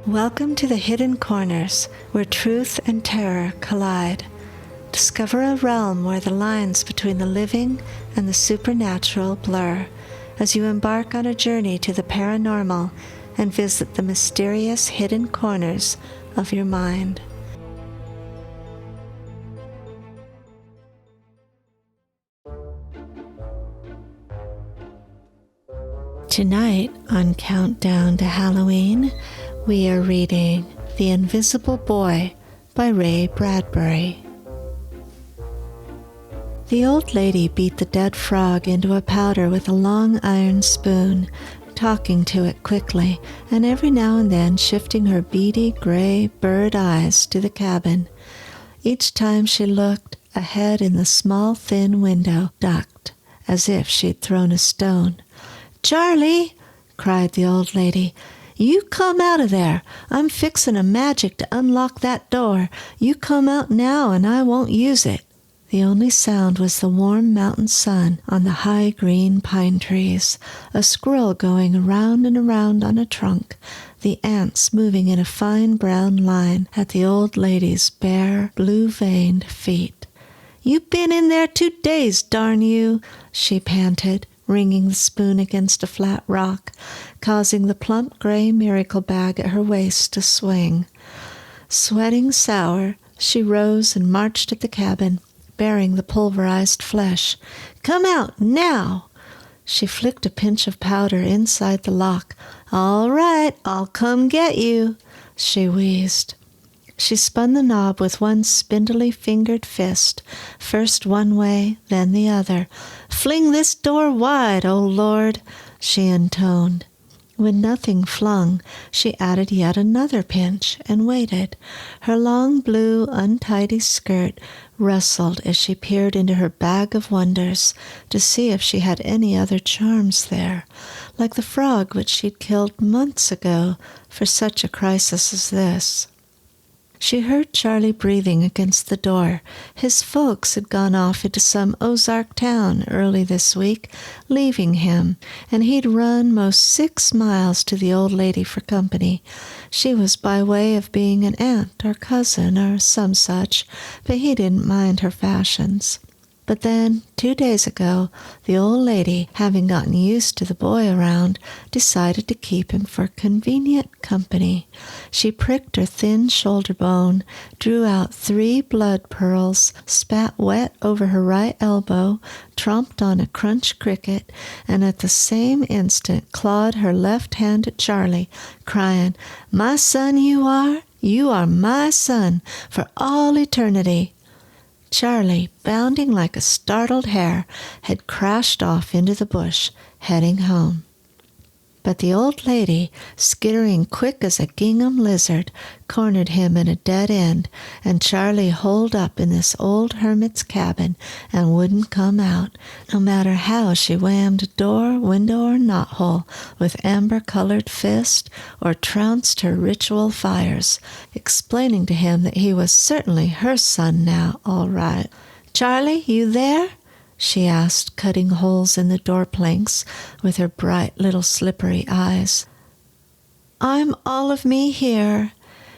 Welcome to the Hidden Corners, where truth and terror collide. Discover a realm where the lines between the living and the supernatural blur, as you embark on a journey to the paranormal and visit the mysterious hidden corners of your mind. Tonight, on Countdown to Halloween, we are reading The Invisible Boy by Bradbury. The old lady beat the dead frog into a powder with a long iron spoon, talking to it quickly, and every now and then shifting her beady gray bird eyes to the cabin. Each time she looked, a head in the small thin window ducked, as if she'd thrown a stone. "Charlie!" cried the old lady. "You come out of there. I'm fixin' a magic to unlock that door. You come out now and I won't use it." The only sound was the warm mountain sun on the high green pine trees, a squirrel going around and around on a trunk, the ants moving in a fine brown line at the old lady's bare, blue-veined feet. "You been in there 2 days, darn you," she panted, ringing the spoon against a flat rock, causing the plump gray miracle bag at her waist to swing. Sweating sour, she rose and marched at the cabin, bearing the pulverized flesh. "Come out, now!" She flicked a pinch of powder inside the lock. "All right, I'll come get you," she wheezed. She spun the knob with one spindly-fingered fist, first one way, then the other. "Fling this door wide, oh Lord," she intoned. When nothing flung, she added yet another pinch and waited. Her long blue, untidy skirt rustled as she peered into her bag of wonders to see if she had any other charms there, like the frog which she'd killed months ago for such a crisis as this. She heard Charlie breathing against the door. His folks had gone off into some Ozark town early this week, leaving him, and he'd run most 6 miles to the old lady for company. She was by way of being an aunt or cousin or some such, but he didn't mind her fashions. But then, 2 days ago, the old lady, having gotten used to the boy around, decided to keep him for convenient company. She pricked her thin shoulder bone, drew out 3 blood pearls, spat wet over her right elbow, tromped on a crunch cricket, and at the same instant clawed her left hand at Charlie, crying, "My son you are my son, for all eternity." Charlie, bounding like a startled hare, had crashed off into the bush, heading home. But the old lady, skittering quick as a gingham lizard, cornered him in a dead end, and Charlie holed up in this old hermit's cabin and wouldn't come out, no matter how she whammed door, window, or knothole with amber-colored fist or trounced her ritual fires, explaining to him that he was certainly her son now, all right. "Charlie, you there?" she asked, cutting holes in the door planks with her bright little slippery eyes. "I'm all of me here,"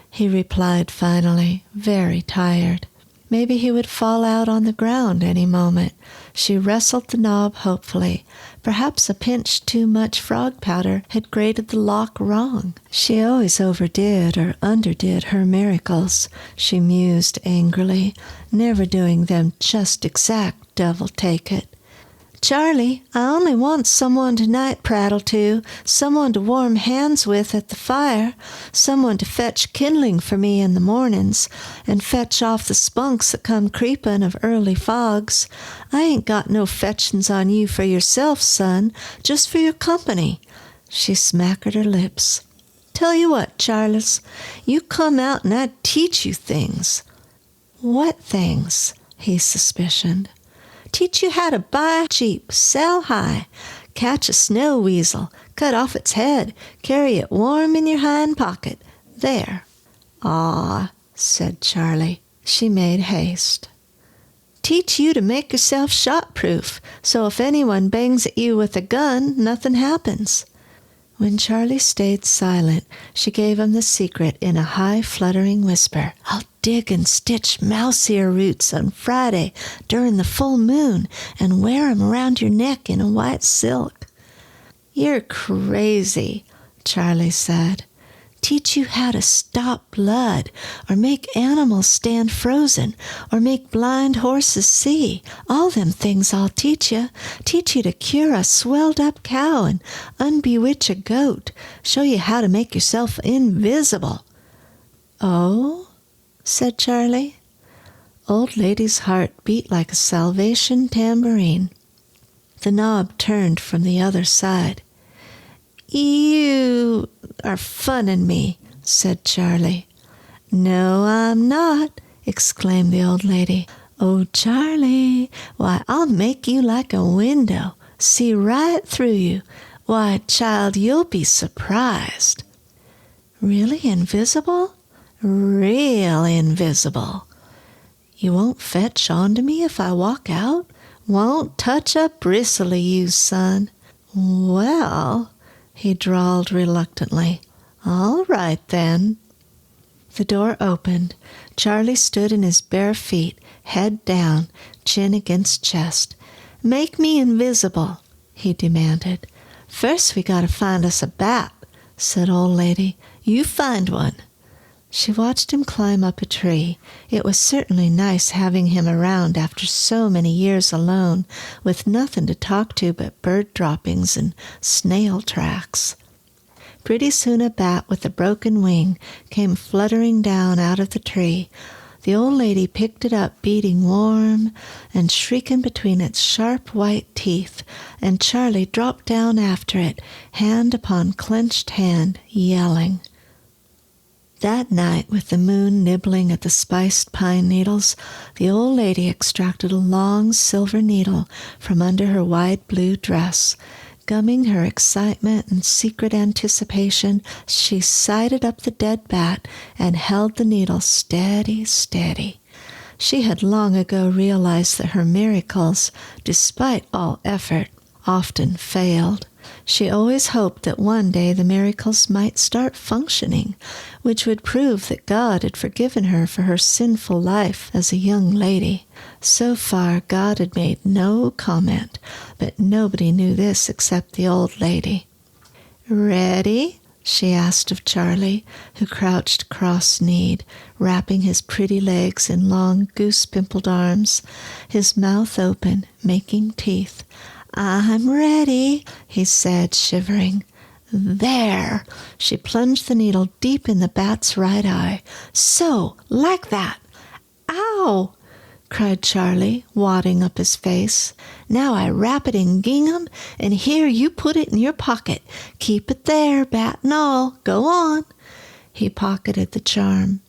he replied finally, very tired. Maybe he would fall out on the ground any moment. She wrestled the knob hopefully. Perhaps a pinch too much frog powder had grated the lock wrong. She always overdid or underdid her miracles, she mused angrily, never doing them just exact, devil take it. "Charlie, I only want someone to night prattle to, someone to warm hands with at the fire, someone to fetch kindling for me in the mornings, and fetch off the spunks that come creepin' of early fogs. I ain't got no fetchin's on you for yourself, son, just for your company." She smacked her lips. "Tell you what, Charles, you come out and I'd teach you things." "What things?" he suspicioned. "Teach you how to buy cheap, sell high, catch a snow weasel, cut off its head, carry it warm in your hind pocket. There." "Aw," said Charlie. She made haste. "Teach you to make yourself shot-proof, so if anyone bangs at you with a gun, nothing happens." When Charlie stayed silent, she gave him the secret in a high, fluttering whisper. I'll dig and stitch mouse ear roots on Friday during the full moon and wear 'em around your neck in a white silk. You're crazy, Charlie said. Teach you how to stop blood, or make animals stand frozen, or make blind horses see. All them things I'll teach you. Teach you to cure a swelled-up cow and unbewitch a goat. Show you how to make yourself invisible. Oh, said Charlie. Old Lady's heart beat like a Salvation tambourine. The knob turned from the other side. You are funning me, said Charlie. No, I'm not, exclaimed the old lady. Oh, Charlie, why, I'll make you like a window, see right through you. Why, child, you'll be surprised. Really invisible? Real invisible. You won't fetch onto me if I walk out? Won't touch a bristle of you, son. Well, he drawled reluctantly. All right, then. The door opened. Charlie stood in his bare feet, head down, chin against chest. Make me invisible, he demanded. First we gotta find us a bat, said Old Lady. You find one. She watched him climb up a tree. It was certainly nice having him around after so many years alone, with nothing to talk to but bird droppings and snail tracks. Pretty soon a bat with a broken wing came fluttering down out of the tree. The old lady picked it up, beating warm and shrieking between its sharp white teeth, and Charlie dropped down after it, hand upon clenched hand, yelling. That night, with the moon nibbling at the spiced pine needles, the old lady extracted a long silver needle from under her wide blue dress. Gumming her excitement and secret anticipation, she sighted up the dead bat and held the needle steady, steady. She had long ago realized that her miracles, despite all effort, often failed. She always hoped that one day the miracles might start functioning, which would prove that God had forgiven her for her sinful life as a young lady. So far, God had made no comment, but nobody knew this except the old lady. Ready? She asked of Charlie, who crouched cross-kneed, wrapping his pretty legs in long goose-pimpled arms, his mouth open, making teeth. I'm ready, he said, shivering. There! She plunged the needle deep in the bat's right eye. So, like that. Ow! Cried Charlie, wadding up his face. Now I wrap it in gingham, and here you put it in your pocket. Keep it there, bat and all. Go on. He pocketed the charm.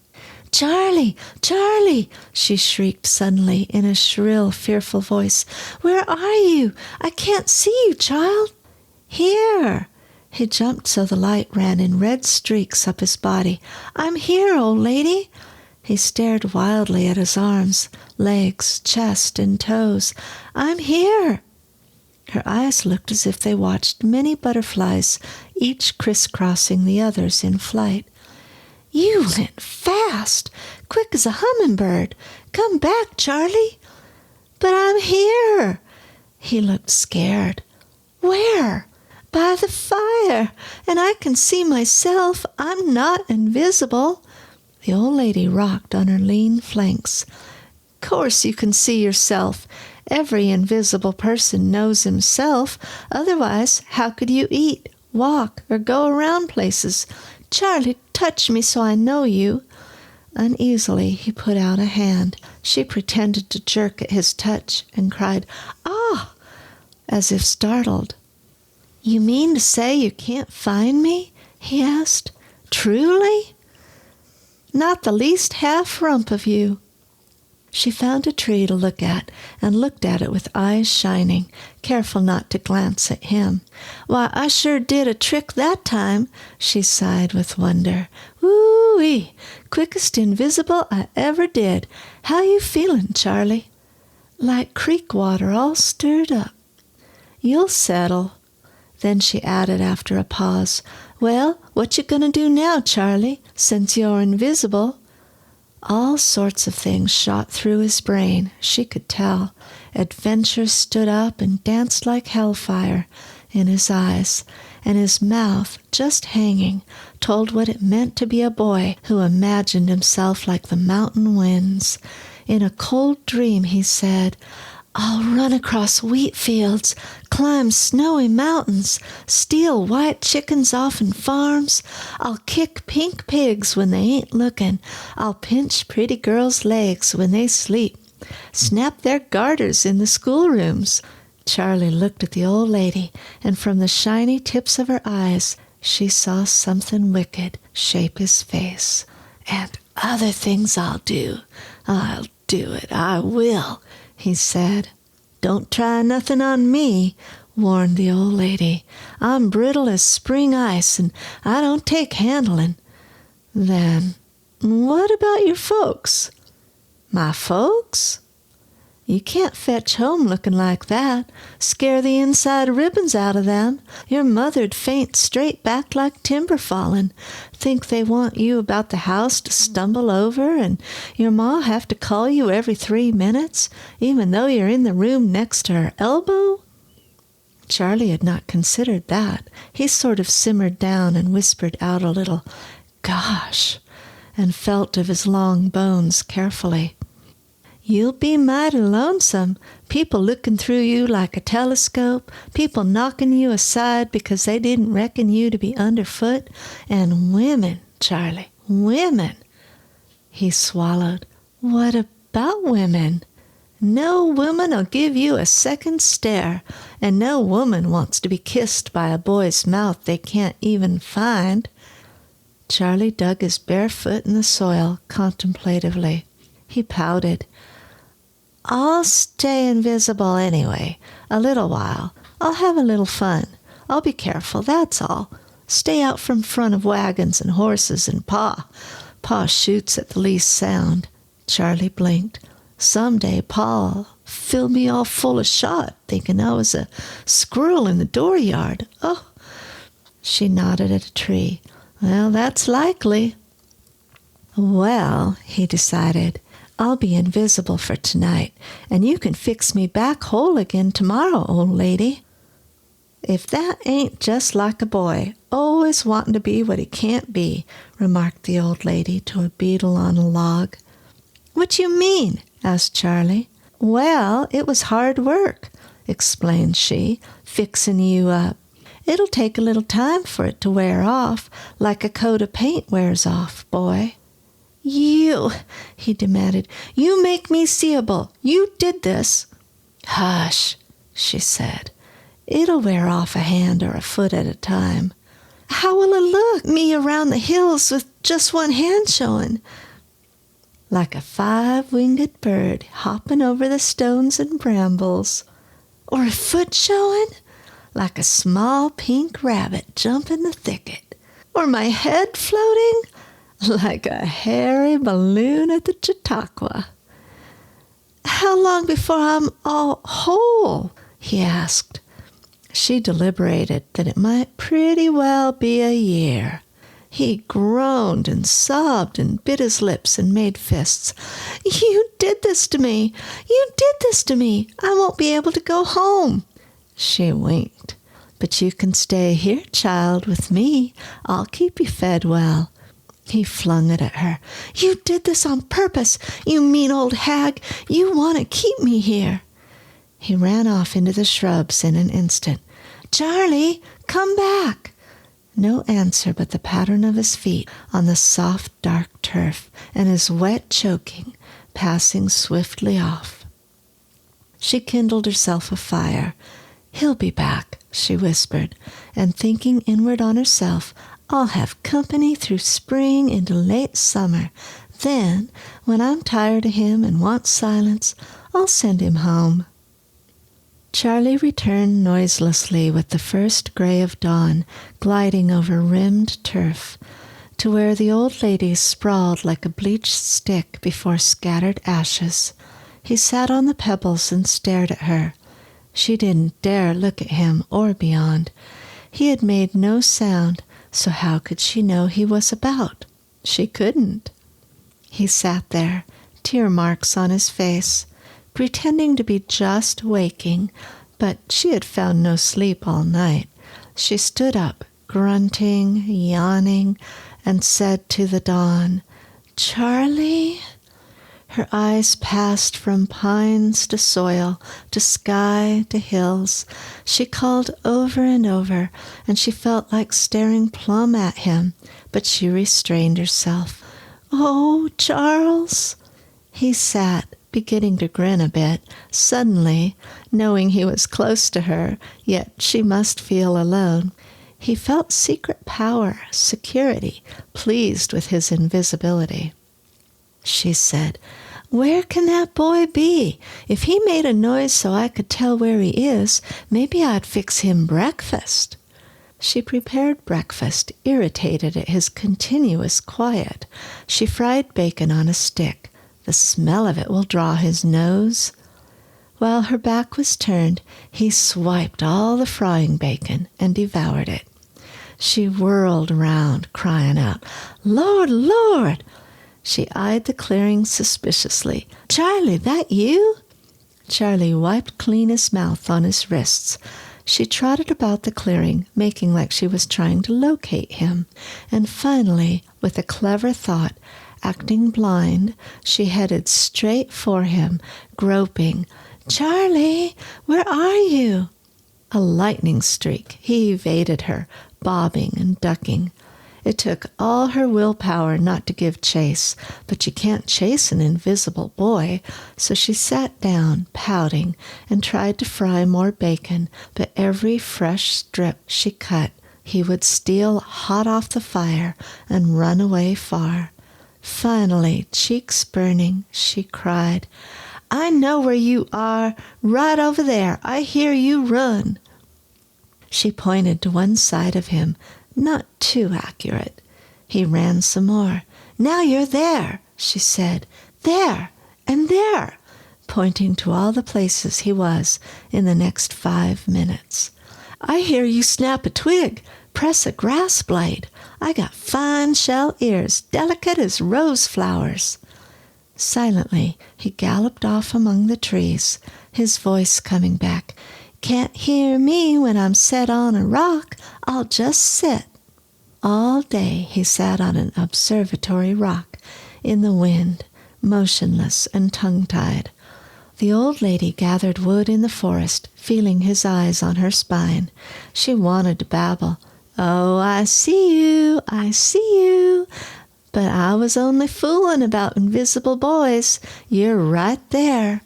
Charlie! Charlie! She shrieked suddenly in a shrill, fearful voice. Where are you? I can't see you, child. Here! He jumped so the light ran in red streaks up his body. I'm here, old lady. He stared wildly at his arms, legs, chest, and toes. I'm here. Her eyes looked as if they watched many butterflies, each crisscrossing the others in flight. You went fast, quick as a hummingbird. Come back, Charlie. But I'm here. He looked scared. Where? By the fire, and I can see myself. I'm not invisible. The old lady rocked on her lean flanks. Course you can see yourself. Every invisible person knows himself. Otherwise, how could you eat, walk, or go around places? Charlie, touch me so I know you. Uneasily, he put out a hand. She pretended to jerk at his touch and cried, Ah! as if startled. You mean to say you can't find me? He asked. Truly? Not the least half rump of you. She found a tree to look at, and looked at it with eyes shining, careful not to glance at him. Why, I sure did a trick that time, she sighed with wonder. Woo-wee! Quickest invisible I ever did. How you feeling, Charlie? Like creek water all stirred up. You'll settle. Then she added after a pause, "Well, what you gonna do now, Charlie, since you're invisible?" All sorts of things shot through his brain, she could tell. Adventure stood up and danced like hellfire in his eyes, and his mouth, just hanging, told what it meant to be a boy who imagined himself like the mountain winds. In a cold dream he said, "I'll run across wheat fields, climb snowy mountains, steal white chickens off in farms. I'll kick pink pigs when they ain't looking. I'll pinch pretty girls' legs when they sleep, snap their garters in the schoolrooms." Charlie looked at the old lady, and from the shiny tips of her eyes, she saw something wicked shape his face. "And other things I'll do it, I will," he said. "Don't try nothing on me," warned the old lady. "I'm brittle as spring ice, and I don't take handling." "Then, what about your folks?" "My folks? You can't fetch home looking like that. Scare the inside ribbons out of them. Your mother'd faint straight back like timber falling. Think they want you about the house to stumble over, and your ma have to call you every 3 minutes, even though you're in the room next to her elbow?" Charlie had not considered that. He sort of simmered down and whispered out a little, "Gosh," and felt of his long bones carefully. "You'll be mighty lonesome, people looking through you like a telescope, people knocking you aside because they didn't reckon you to be underfoot, and women, Charlie, women." He swallowed. "What about women?" "No woman'll give you a second stare, and no woman wants to be kissed by a boy's mouth they can't even find." Charlie dug his bare foot in the soil contemplatively. He pouted. "I'll stay invisible anyway, a little while. I'll have a little fun. I'll be careful, that's all. Stay out from front of wagons and horses and Pa. Pa shoots at the least sound." Charlie blinked. "Someday Pa'll fill me all full of shot, thinking I was a squirrel in the dooryard. Oh." She nodded at a tree. "Well, that's likely." "Well," he decided, "I'll be invisible for tonight, and you can fix me back whole again tomorrow, old lady." "If that ain't just like a boy, always wanting to be what he can't be," remarked the old lady to a beetle on a log. "What you mean?" asked Charlie. "Well, it was hard work," explained she, "fixing you up. It'll take a little time for it to wear off, like a coat of paint wears off, boy." "You," he demanded, "you make me seeable. You did this." "Hush," she said. "It'll wear off a hand or a foot at a time." "How will it look, me around the hills with just one hand showing?" "Like a 5-winged bird hopping over the stones and brambles." "Or a foot showing?" "Like a small pink rabbit jumping the thicket." "Or my head floating?" "Like a hairy balloon at the Chautauqua." "How long before I'm all whole?" he asked. She deliberated that it might pretty well be a year. He groaned and sobbed and bit his lips and made fists. "You did this to me! You did this to me! I won't be able to go home." She winked. "But you can stay here, child, with me. I'll keep you fed well." He flung it at her. "You did this on purpose, you mean old hag. You want to keep me here." He ran off into the shrubs in an instant. "Charlie, come back." No answer but the pattern of his feet on the soft, dark turf, and his wet choking passing swiftly off. She kindled herself a fire. "He'll be back," she whispered, and thinking inward on herself, "I'll have company through spring into late summer. Then, when I'm tired of him and want silence, I'll send him home." Charlie returned noiselessly with the first gray of dawn, gliding over rimmed turf, to where the old lady sprawled like a bleached stick before scattered ashes. He sat on the pebbles and stared at her. She didn't dare look at him or beyond. He had made no sound, so how could she know he was about? She couldn't. He sat there, tear marks on his face, pretending to be just waking, but she had found no sleep all night. She stood up, grunting, yawning, and said to the dawn, "Charlie?" Her eyes passed from pines to soil, to sky, to hills. She called over and over, and she felt like staring plumb at him, but she restrained herself. "Oh, Charles!" He sat, beginning to grin a bit, suddenly, knowing he was close to her, yet she must feel alone. He felt secret power, security, pleased with his invisibility. She said, "Where can that boy be? If he made a noise so I could tell where he is, maybe I'd fix him breakfast." She prepared breakfast, irritated at his continuous quiet. She fried bacon on a stick. The smell of it will draw his nose. While her back was turned, he swiped all the frying bacon and devoured it. She whirled around, crying out, "Lord, Lord!" She eyed the clearing suspiciously. "Charlie, that you?" Charlie wiped clean his mouth on his wrists. She trotted about the clearing, making like she was trying to locate him. And finally, with a clever thought, acting blind, she headed straight for him, groping. "Charlie, where are you?" A lightning streak. He evaded her, bobbing and ducking. It took all her willpower not to give chase, but you can't chase an invisible boy, so she sat down, pouting, and tried to fry more bacon, but every fresh strip she cut, he would steal hot off the fire and run away far. Finally, cheeks burning, she cried, "I know where you are, right over there. I hear you run." She pointed to one side of him, not too accurate. He ran some more. "Now you're there," she said. "There and there," pointing to all the places he was in the next 5 minutes. "I hear you snap a twig, press a grass blade. I got fine shell ears, delicate as rose flowers." Silently, he galloped off among the trees, his voice coming back. "Can't hear me when I'm set on a rock. I'll just sit." All day he sat on an observatory rock, in the wind, motionless and tongue-tied. The old lady gathered wood in the forest, feeling his eyes on her spine. She wanted to babble. "Oh, I see you, I see you. But I was only fooling about invisible boys. You're right there."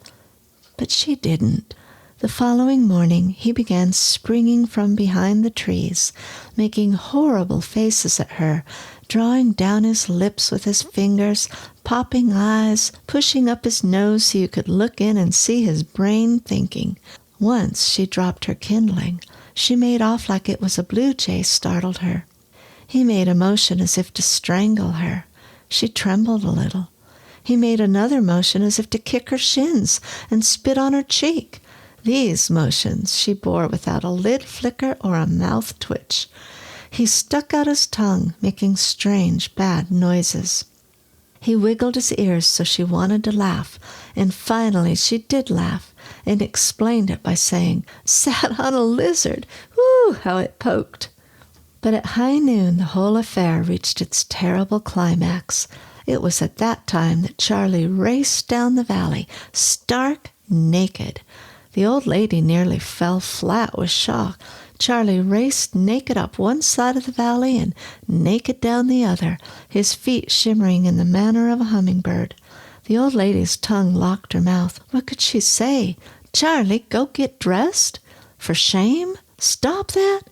But she didn't. The following morning he began springing from behind the trees, making horrible faces at her, drawing down his lips with his fingers, popping eyes, pushing up his nose so you could look in and see his brain thinking. Once she dropped her kindling. She made off like it was a blue jay startled her. He made a motion as if to strangle her. She trembled a little. He made another motion as if to kick her shins and spit on her cheek. These motions she bore without a lid flicker or a mouth twitch. He stuck out his tongue, making strange, bad noises. He wiggled his ears so she wanted to laugh, and finally she did laugh, and explained it by saying, "Sat on a lizard. Whew, how it poked." But at high noon the whole affair reached its terrible climax. It was at that time that Charlie raced down the valley, stark naked. The old lady nearly fell flat with shock. Charlie raced naked up one side of the valley and naked down the other, his feet shimmering in the manner of a hummingbird. The old lady's tongue locked her mouth. What could she say? "Charlie, go get dressed? For shame? Stop that?"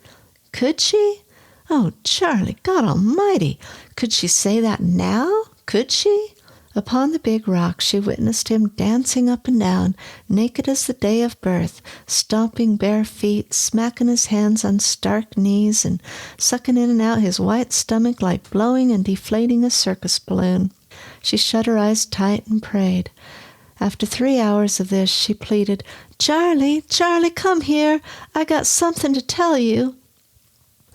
Could she? Oh, Charlie, God Almighty! Could she say that now? Could she? Upon the big rock she witnessed him dancing up and down, naked as the day of birth, stomping bare feet, smacking his hands on stark knees, and sucking in and out his white stomach like blowing and deflating a circus balloon. She shut her eyes tight and prayed. After 3 hours of this, she pleaded, "Charlie, Charlie, come here. I got something to tell you."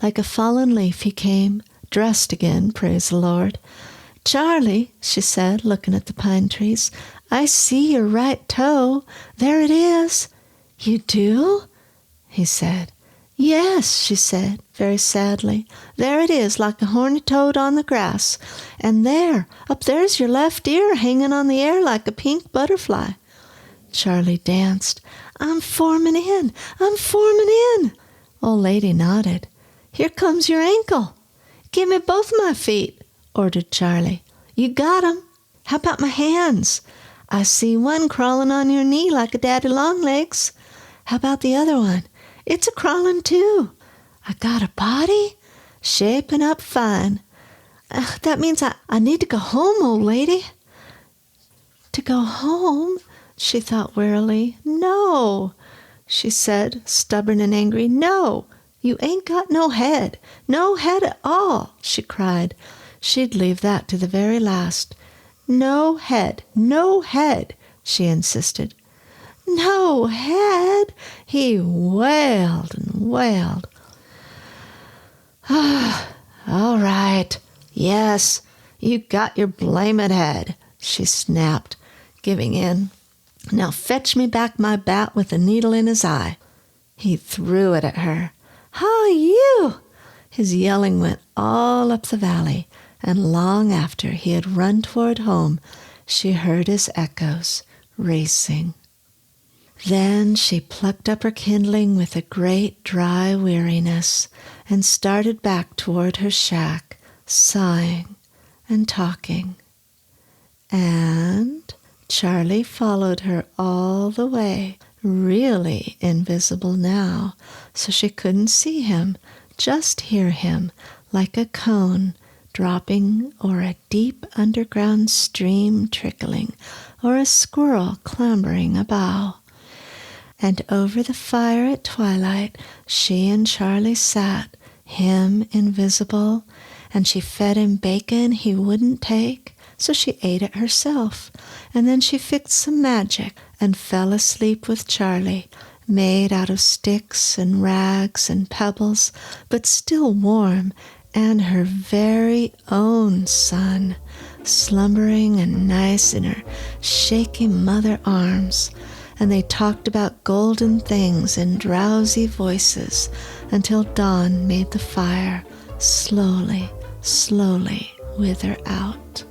Like a fallen leaf he came, dressed again, praise the Lord. "Charlie," she said, looking at the pine trees, "I see your right toe. There it is." "You do?" he said. "Yes," she said, very sadly. "There it is, like a horny toad on the grass. And up there's your left ear hanging on the air like a pink butterfly." Charlie danced. I'm forming in. Old lady nodded. "Here comes your ankle." "Give me both my feet," ordered Charlie. "You got 'em. How about my hands?" "I see one crawling on your knee like a daddy longlegs." "How about the other one?" "It's a-crawling too." "I got a body?" "Shaping up fine." That means I need to go home, old lady." To go home? She thought wearily. "No," she said, stubborn and angry. "No, you ain't got no head. No head at all," she cried. She'd leave that to the very last. "No head, she insisted. "No head," he wailed and wailed. "All right. Yes, you got your blamed head," she snapped, giving in. "Now fetch me back my bat with a needle in his eye." He threw it at her. "Hi, you!" His yelling went all up the valley, and long after he had run toward home, she heard his echoes racing. Then she plucked up her kindling with a great dry weariness and started back toward her shack, sighing and talking. And Charlie followed her all the way, really invisible now, so she couldn't see him, just hear him like a cone dropping or a deep underground stream trickling or a squirrel clambering a bough. And over the fire at twilight she and Charlie sat, him invisible, and she fed him bacon he wouldn't take, so she ate it herself, and then she fixed some magic and fell asleep with Charlie, made out of sticks and rags and pebbles, but still warm, and her very own son, slumbering and nice in her shaky mother arms. And they talked about golden things in drowsy voices until dawn made the fire slowly wither out.